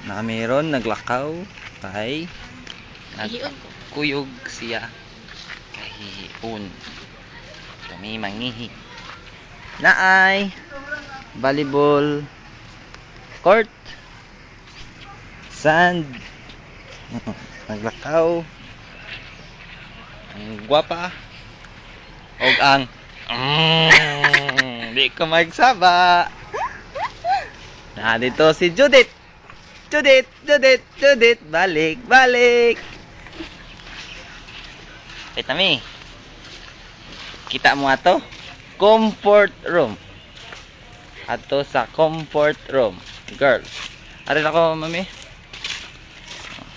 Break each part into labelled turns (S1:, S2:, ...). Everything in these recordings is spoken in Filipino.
S1: na meron naglakaw kay
S2: Kahiyon ko.
S1: kuyog siya kahihiun. Kami mangihi. Naay volleyball court. Sand. Naglakaw. Ang gwapa. Og ang di ko magsaba. Na dito si Judith. Judith, balik. Wait mi. Kita mo ato? Comfort room. Ato sa comfort room. Girls. Arin ako, mami.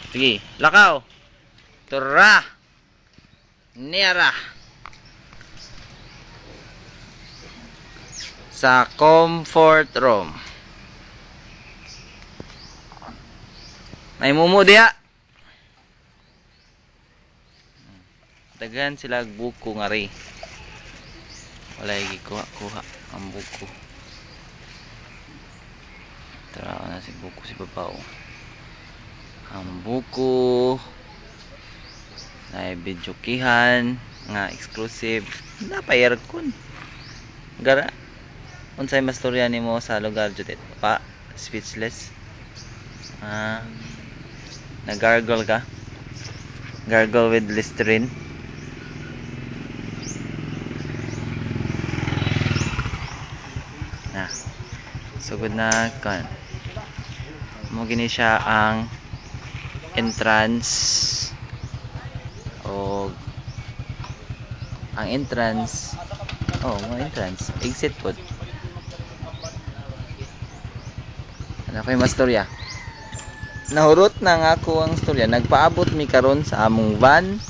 S1: Sige, lakaw. Tura. Niara. Sa comfort room. May mumu diya. Dagan sila buko nga rin. Wala yung kuha ang buko. Tara na si buko si babaw. Ang buko na bidyokihan nga exclusive. Napayarkon. Gara. Unsay mastorya nimo sa lugar Judith? Pa, speechless. Nag-gargle ka? Gargle with Listerine. Na. Sugod na kan. Mo gini siya ang entrance o ang entrance. Oh, mo entrance. Exit pod. Ano kay mastorya? Nahurot na nga ako ang storya. Nagpaabot mi karon sa among van.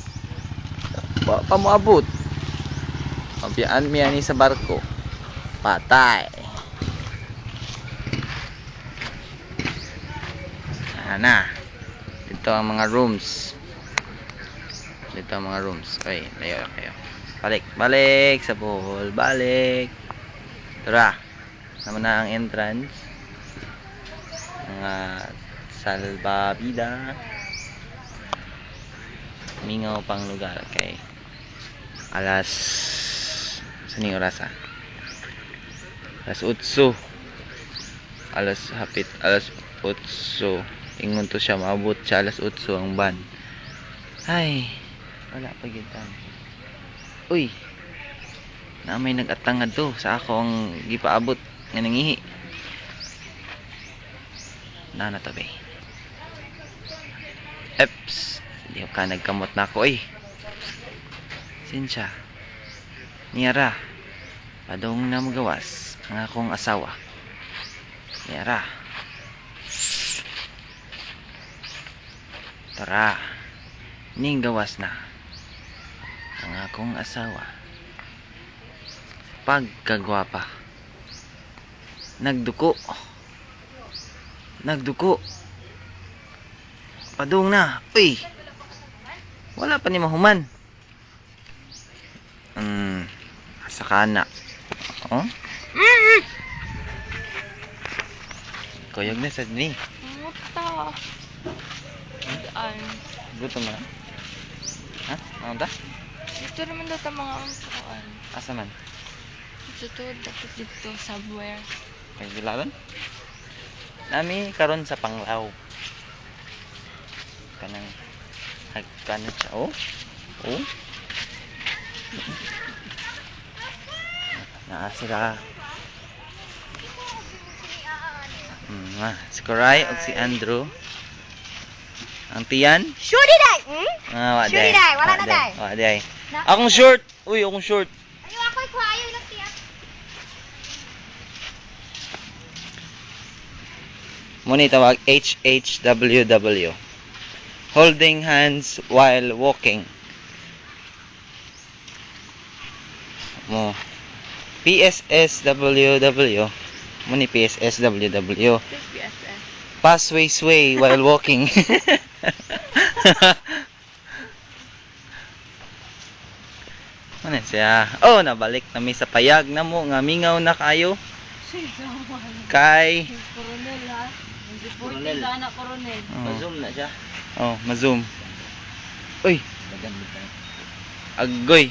S1: Wa pa mo abot. Pabiyaan mi ani sa barko. Patay. Ana. Dito ang mga rooms. Oy, layo kayo. Balik sa pool. Balik. Tara. Naman na ang entrance. Mga salbabida. Mingaw pang lugar kay alas sini oras alas 8. Alas 8. Ingon to siya maabot siya alas 8 ang ban. Ay, wala pa gyud tan. Uy. Na may nag-atangad to sa ako ang gipaabot nga nangihi. Na tabi. Eps, di ka nagkamot na ako Sinsya. Niara. Padong na magawas ang akong asawa. Niara. Tara. Ning gawas na ang akong asawa. Pagkagwapa. Nagduko. Padung na. Uy. Wala pa ni mahuman. Sakana. Oh? Koyog na sa ni.
S2: Muta. Daan.
S1: Gutom na. Ha? Ano ta?
S2: Dito naman daw mga ampuan.
S1: Asa man?
S2: Dito dapat dito somewhere.
S1: Kay gilawan? Nami karon sa Panglao. Kanang hagkanan siya. Oh. Naa sila. Si Koray o si Andrew. Ang tiyan?
S3: Sure did I?
S1: Wa
S3: Sure di day, wala na day.
S1: Wa day. Akong short. Uy, akong short.
S3: Ayo ako'y kuhayo lang siya.
S1: Muni tawag HHWW. Holding hands while walking. Mo. PSSWW. Muni PSSWW.
S2: PSS.
S1: Pass sway while walking. Ano siya? Oh, nabalik na mi sa payag na mo nga mingaw na kayo. Kay
S4: Coronel.
S2: Sana Coronel.
S4: Ma-zoom na siya.
S1: Oh, ma-zoom. Uy,
S4: Maganda tayo.
S1: agoy.